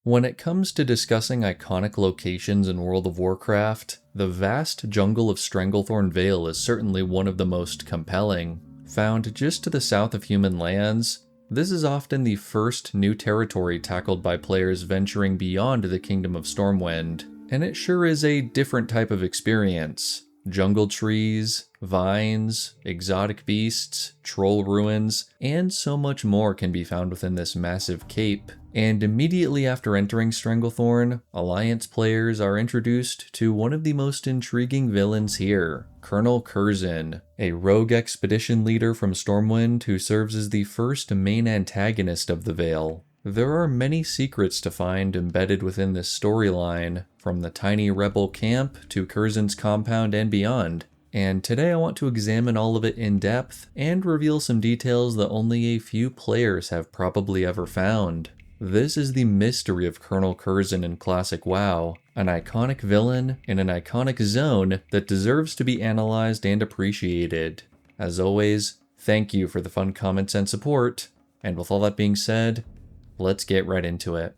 When it comes to discussing iconic locations in World of Warcraft, the vast jungle of Stranglethorn Vale is certainly one of the most compelling. Found just to the south of human lands, this is often the first new territory tackled by players venturing beyond the Kingdom of Stormwind, and it sure is a different type of experience. Jungle trees, vines, exotic beasts, troll ruins, and so much more can be found within this massive cape. And immediately after entering Stranglethorn, Alliance players are introduced to one of the most intriguing villains here, Colonel Kurzen, a rogue expedition leader from Stormwind who serves as the first main antagonist of the Vale. There are many secrets to find embedded within this storyline, from the tiny rebel camp to Kurzen's compound and beyond. And today I want to examine all of it in depth and reveal some details that only a few players have probably ever found. This is the mystery of Colonel Kurzen in Classic WoW, an iconic villain in an iconic zone that deserves to be analyzed and appreciated. As always, thank you for the fun comments and support, and with all that being said, let's get right into it.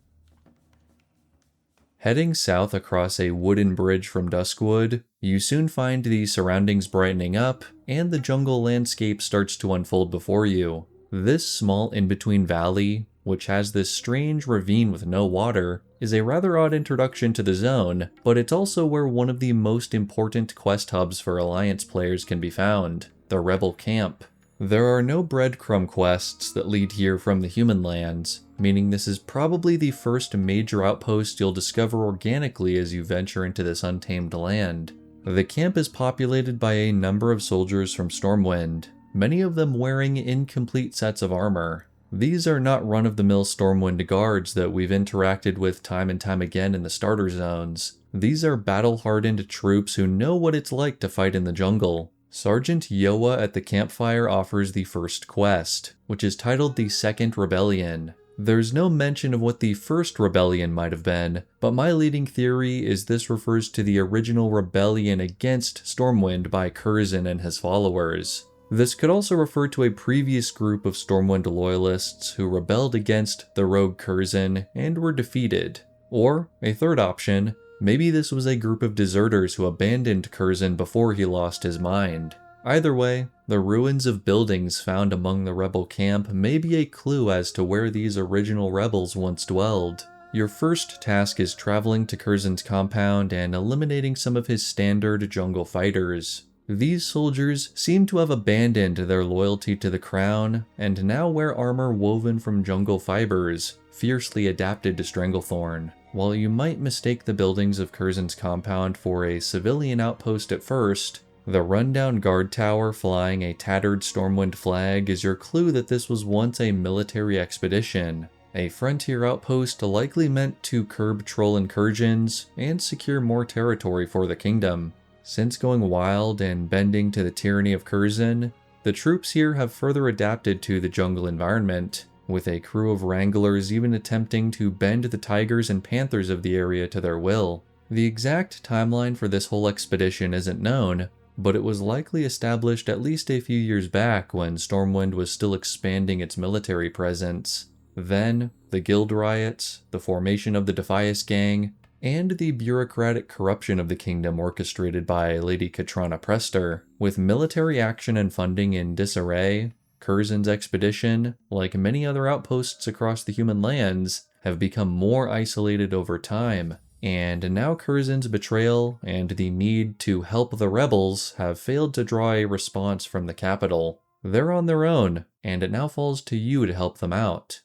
Heading south across a wooden bridge from Duskwood, you soon find the surroundings brightening up, and the jungle landscape starts to unfold before you. This small in-between valley, which has this strange ravine with no water, is a rather odd introduction to the zone, but it's also where one of the most important quest hubs for Alliance players can be found, the Rebel Camp. There are no breadcrumb quests that lead here from the human lands, meaning this is probably the first major outpost you'll discover organically as you venture into this untamed land. The camp is populated by a number of soldiers from Stormwind, many of them wearing incomplete sets of armor. These are not run-of-the-mill Stormwind guards that we've interacted with time and time again in the starter zones. These are battle-hardened troops who know what it's like to fight in the jungle. Sergeant Yoa at the campfire offers the first quest, which is titled the Second Rebellion. There's no mention of what the first rebellion might have been, but my leading theory is this refers to the original rebellion against Stormwind by Kurzen and his followers. This could also refer to a previous group of Stormwind loyalists who rebelled against the rogue Kurzen and were defeated. Or, a third option, maybe this was a group of deserters who abandoned Kurzen before he lost his mind. Either way, the ruins of buildings found among the rebel camp may be a clue as to where these original rebels once dwelled. Your first task is traveling to Kurzen's compound and eliminating some of his standard jungle fighters. These soldiers seem to have abandoned their loyalty to the crown and now wear armor woven from jungle fibers, fiercely adapted to Stranglethorn. While you might mistake the buildings of Kurzen's compound for a civilian outpost at first, the rundown guard tower flying a tattered Stormwind flag is your clue that this was once a military expedition, a frontier outpost likely meant to curb troll incursions and secure more territory for the kingdom. Since going wild and bending to the tyranny of Kurzen, the troops here have further adapted to the jungle environment, with a crew of wranglers even attempting to bend the tigers and panthers of the area to their will. The exact timeline for this whole expedition isn't known, but it was likely established at least a few years back when Stormwind was still expanding its military presence. Then, the guild riots, the formation of the Defias gang, and the bureaucratic corruption of the kingdom orchestrated by Lady Katrana Prester. With military action and funding in disarray, Kurzen's expedition, like many other outposts across the human lands, have become more isolated over time, and now Kurzen's betrayal and the need to help the rebels have failed to draw a response from the capital. They're on their own, and it now falls to you to help them out.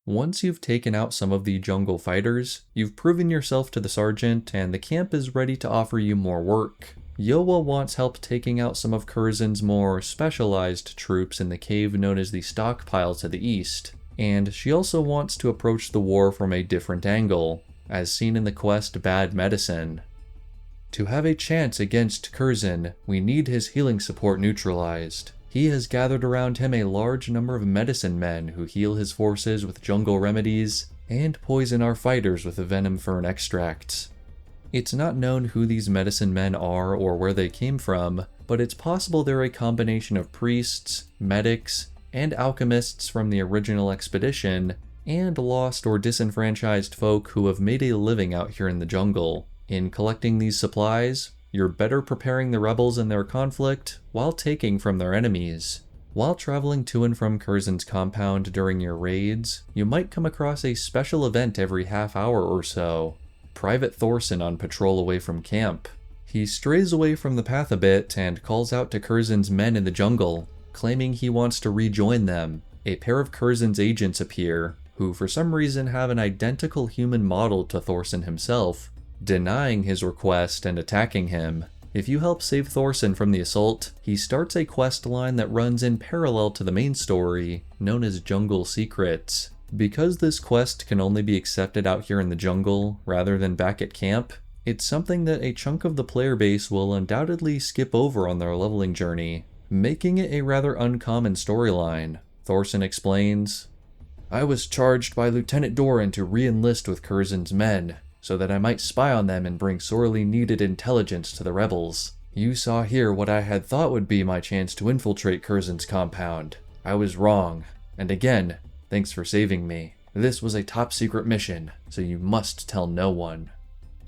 Once you've taken out some of the jungle fighters, you've proven yourself to the sergeant, and the camp is ready to offer you more work. Yoa wants help taking out some of Kurzen's more specialized troops in the cave known as the Stockpile to the east, and she also wants to approach the war from a different angle, as seen in the quest Bad Medicine. To have a chance against Kurzen, we need his healing support neutralized. He has gathered around him a large number of medicine men who heal his forces with jungle remedies and poison our fighters with venom fern extracts. It's not known who these medicine men are or where they came from, but it's possible they're a combination of priests, medics, and alchemists from the original expedition, and lost or disenfranchised folk who have made a living out here in the jungle. In collecting these supplies, you're better preparing the rebels in their conflict while taking from their enemies. While traveling to and from Kurzen's compound during your raids, you might come across a special event every half hour or so. Private Thorson on patrol away from camp. He strays away from the path a bit and calls out to Kurzen's men in the jungle, claiming he wants to rejoin them. A pair of Kurzen's agents appear, who for some reason have an identical human model to Thorson himself, denying his request and attacking him. If you help save Thorson from the assault, he starts a quest line that runs in parallel to the main story, known as Jungle Secrets. Because this quest can only be accepted out here in the jungle, rather than back at camp, it's something that a chunk of the player base will undoubtedly skip over on their leveling journey, making it a rather uncommon storyline. Thorson explains, "I was charged by Lieutenant Doran to re-enlist with Kurzen's men, so that I might spy on them and bring sorely needed intelligence to the rebels. You saw here what I had thought would be my chance to infiltrate Kurzen's compound. I was wrong, and again, thanks for saving me. This was a top secret mission, so you must tell no one."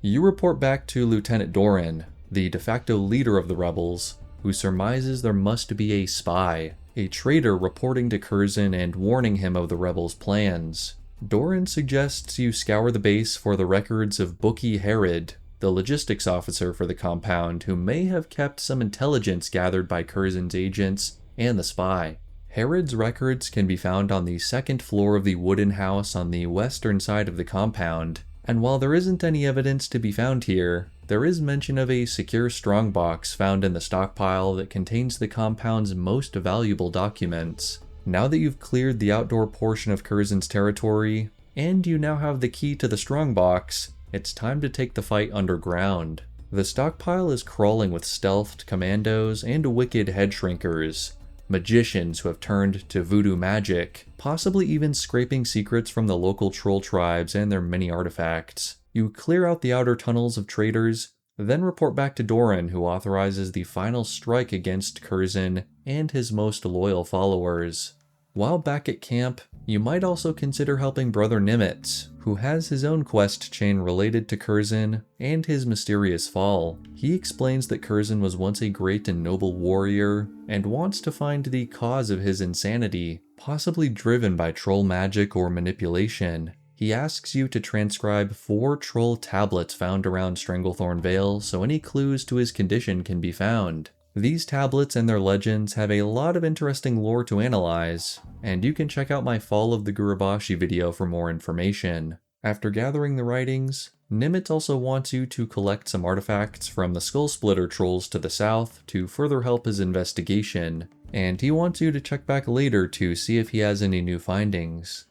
You report back to Lieutenant Doran, the de facto leader of the rebels, who surmises there must be a spy, a traitor reporting to Kurzen and warning him of the rebels' plans. Doran suggests you scour the base for the records of Bookie Herod, the logistics officer for the compound who may have kept some intelligence gathered by Kurzen's agents and the spy. Herod's records can be found on the second floor of the wooden house on the western side of the compound, and while there isn't any evidence to be found here, there is mention of a secure strongbox found in the stockpile that contains the compound's most valuable documents. Now that you've cleared the outdoor portion of Kurzen's territory, and you now have the key to the strongbox, it's time to take the fight underground. The stockpile is crawling with stealthed commandos and wicked head shrinkers, magicians who have turned to voodoo magic, possibly even scraping secrets from the local troll tribes and their many artifacts. You clear out the outer tunnels of traitors, then report back to Doran, who authorizes the final strike against Kurzen and his most loyal followers. While back at camp, you might also consider helping Brother Nimitz, who has his own quest chain related to Kurzen and his mysterious fall. He explains that Kurzen was once a great and noble warrior, and wants to find the cause of his insanity, possibly driven by troll magic or manipulation. He asks you to transcribe 4 troll tablets found around Stranglethorn Vale so any clues to his condition can be found. These tablets and their legends have a lot of interesting lore to analyze, and you can check out my Fall of the Gurubashi video for more information. After gathering the writings, Nimitz also wants you to collect some artifacts from the Skull Splitter trolls to the south to further help his investigation, and he wants you to check back later to see if he has any new findings.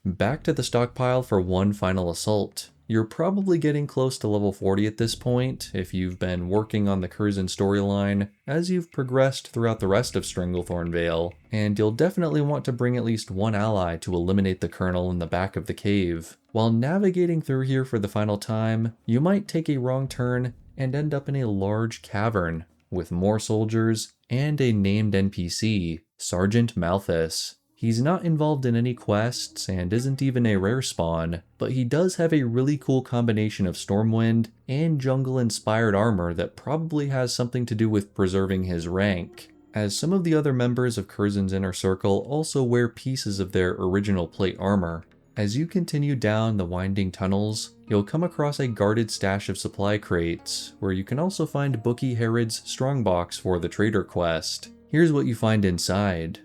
Back to the stockpile for one final assault. You're probably getting close to level 40 at this point if you've been working on the Kurzen storyline as you've progressed throughout the rest of Stranglethorn Vale, and you'll definitely want to bring at least one ally to eliminate the Colonel in the back of the cave. While navigating through here for the final time, you might take a wrong turn and end up in a large cavern with more soldiers and a named NPC, Sergeant Malthus. He's not involved in any quests and isn't even a rare spawn, but he does have a really cool combination of Stormwind and jungle-inspired armor that probably has something to do with preserving his rank, as some of the other members of Kurzen's inner circle also wear pieces of their original plate armor. As you continue down the winding tunnels, you'll come across a guarded stash of supply crates, where you can also find Bookie Herod's strongbox for the trader quest. Here's what you find inside.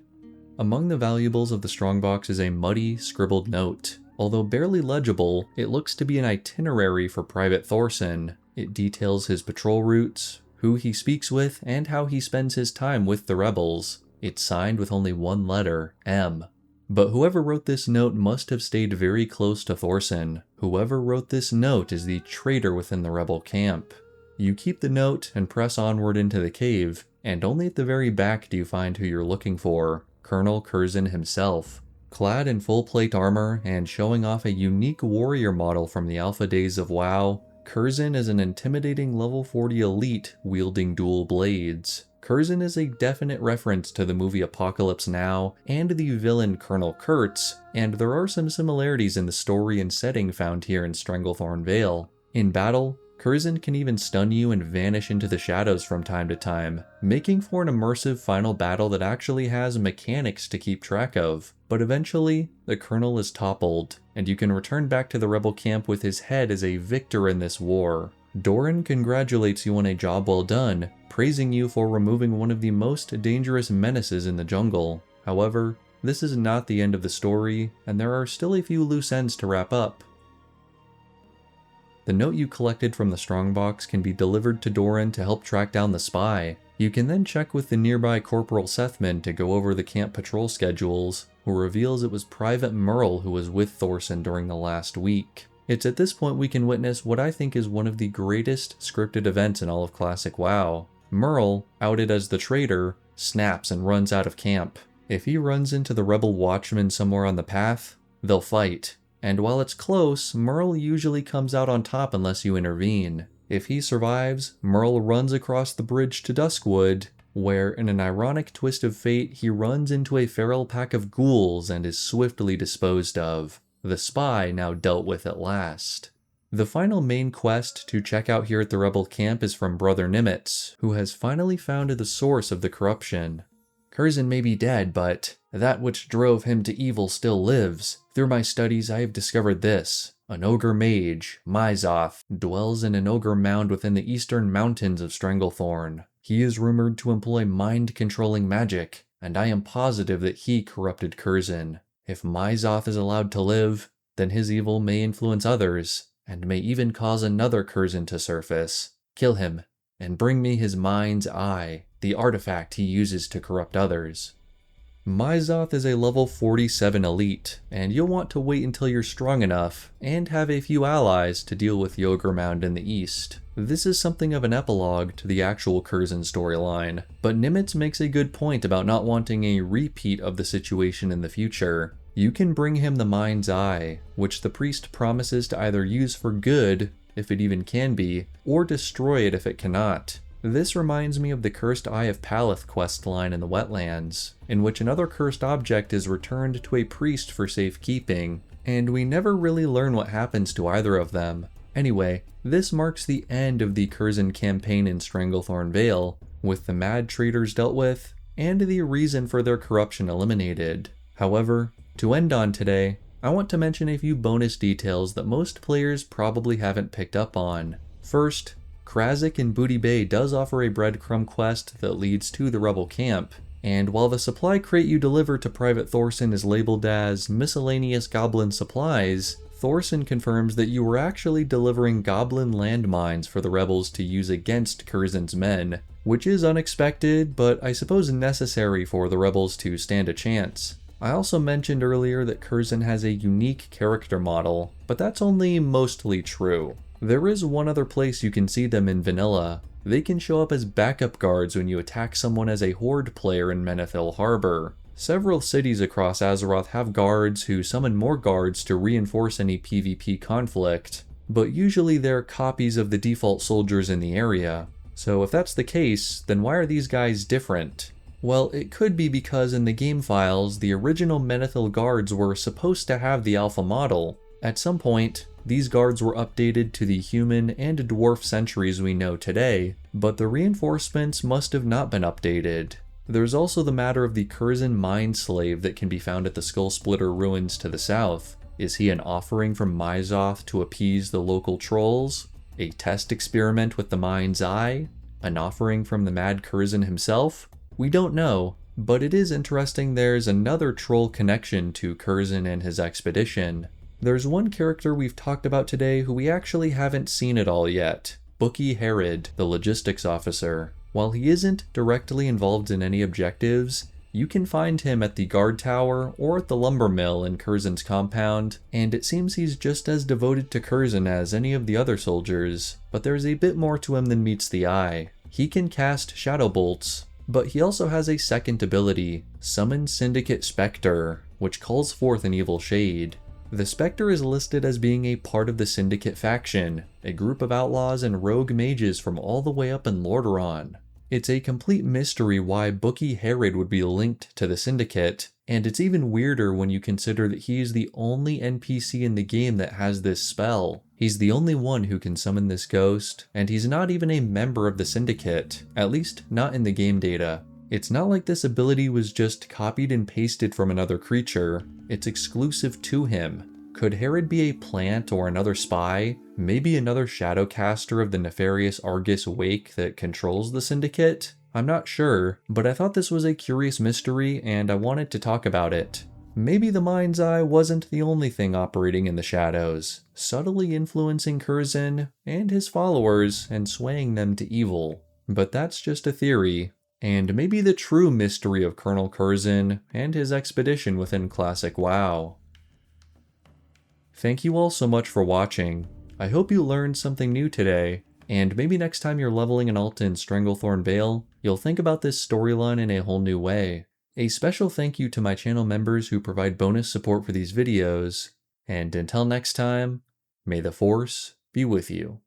Among the valuables of the strongbox is a muddy, scribbled note. Although barely legible, it looks to be an itinerary for Private Thorson. It details his patrol routes, who he speaks with, and how he spends his time with the rebels. It's signed with only one letter, M. But whoever wrote this note must have stayed very close to Thorson. Whoever wrote this note is the traitor within the rebel camp. You keep the note and press onward into the cave, and only at the very back do you find who you're looking for. Colonel Kurzen himself. Clad in full plate armor and showing off a unique warrior model from the alpha days of WoW, Kurzen is an intimidating level 40 elite wielding dual blades. Kurzen is a definite reference to the movie Apocalypse Now and the villain Colonel Kurtz, and there are some similarities in the story and setting found here in Stranglethorn Vale. In battle, Kurzen can even stun you and vanish into the shadows from time to time, making for an immersive final battle that actually has mechanics to keep track of. But eventually, the Colonel is toppled, and you can return back to the rebel camp with his head as a victor in this war. Doran congratulates you on a job well done, praising you for removing one of the most dangerous menaces in the jungle. However, this is not the end of the story, and there are still a few loose ends to wrap up. The note you collected from the strongbox can be delivered to Doran to help track down the spy. You can then check with the nearby Corporal Sethman to go over the camp patrol schedules, who reveals it was Private Merle who was with Thorson during the last week. It's at this point we can witness what I think is one of the greatest scripted events in all of Classic WoW. Merle, outed as the traitor, snaps and runs out of camp. If he runs into the rebel watchmen somewhere on the path, they'll fight. And while it's close, Merle usually comes out on top unless you intervene. If he survives, Merle runs across the bridge to Duskwood, where in an ironic twist of fate, he runs into a feral pack of ghouls and is swiftly disposed of. The spy now dealt with at last. The final main quest to check out here at the rebel camp is from Brother Nimitz, who has finally found the source of the corruption. Kurzen may be dead, but that which drove him to evil still lives. Through my studies, I have discovered this. An ogre mage, Myzoth, dwells in an ogre mound within the eastern mountains of Stranglethorn. He is rumored to employ mind-controlling magic, and I am positive that he corrupted Kurzen. If Myzoth is allowed to live, then his evil may influence others, and may even cause another Kurzen to surface. Kill him, and bring me his mind's eye, the artifact he uses to corrupt others. Myzoth is a level 47 elite, and you'll want to wait until you're strong enough, and have a few allies to deal with the Ogre Mound in the east. This is something of an epilogue to the actual Kurzen storyline, but Nimitz makes a good point about not wanting a repeat of the situation in the future. You can bring him the Mind's Eye, which the priest promises to either use for good, if it even can be, or destroy it if it cannot. This reminds me of the Cursed Eye of Paleth questline in the Wetlands, in which another cursed object is returned to a priest for safekeeping, and we never really learn what happens to either of them. Anyway, this marks the end of the Kurzen campaign in Stranglethorn Vale, with the mad traitors dealt with, and the reason for their corruption eliminated. However, to end on today, I want to mention a few bonus details that most players probably haven't picked up on. First, Krazik in Booty Bay does offer a breadcrumb quest that leads to the rebel camp, and while the supply crate you deliver to Private Thorson is labeled as Miscellaneous Goblin Supplies, Thorson confirms that you were actually delivering goblin landmines for the rebels to use against Kurzen's men, which is unexpected, but I suppose necessary for the rebels to stand a chance. I also mentioned earlier that Kurzen has a unique character model, but that's only mostly true. There is one other place you can see them in vanilla. They can show up as backup guards when you attack someone as a horde player in Menethil Harbor. Several cities across Azeroth have guards who summon more guards to reinforce any PvP conflict, but usually they're copies of the default soldiers in the area. So if that's the case, then why are these guys different? Well, it could be because in the game files, the original Menethil guards were supposed to have the alpha model. At some point, these guards were updated to the human and dwarf sentries we know today, but the reinforcements must have not been updated. There's also the matter of the Kurzen mind slave that can be found at the Skull Splitter ruins to the south. Is he an offering from Myzoth to appease the local trolls? A test experiment with the Mind's Eye? An offering from the Mad Kurzen himself? We don't know, but it is interesting there's another troll connection to Kurzen and his expedition. There's one character we've talked about today who we actually haven't seen at all yet, Bookie Herod, the logistics officer. While he isn't directly involved in any objectives, you can find him at the guard tower or at the lumber mill in Kurzen's compound, and it seems he's just as devoted to Kurzen as any of the other soldiers, but there's a bit more to him than meets the eye. He can cast shadow bolts, but he also has a second ability, Summon Syndicate Spectre, which calls forth an evil shade. The Spectre is listed as being a part of the Syndicate faction, a group of outlaws and rogue mages from all the way up in Lordaeron. It's a complete mystery why Bookie Herod would be linked to the Syndicate, and it's even weirder when you consider that he is the only NPC in the game that has this spell. He's the only one who can summon this ghost, and he's not even a member of the Syndicate, at least not in the game data. It's not like this ability was just copied and pasted from another creature, it's exclusive to him. Could Herod be a plant or another spy? Maybe another shadowcaster of the nefarious Argus Wake that controls the Syndicate? I'm not sure, but I thought this was a curious mystery and I wanted to talk about it. Maybe the Mind's Eye wasn't the only thing operating in the shadows, subtly influencing Kurzen and his followers and swaying them to evil. But that's just a theory, and maybe the true mystery of Colonel Kurzen and his expedition within classic WoW. Thank you all so much for watching. I hope you learned something new today, and maybe next time you're leveling an alt in Stranglethorn Vale, you'll think about this storyline in a whole new way. A special thank you to my channel members who provide bonus support for these videos, and until next time, may the Force be with you.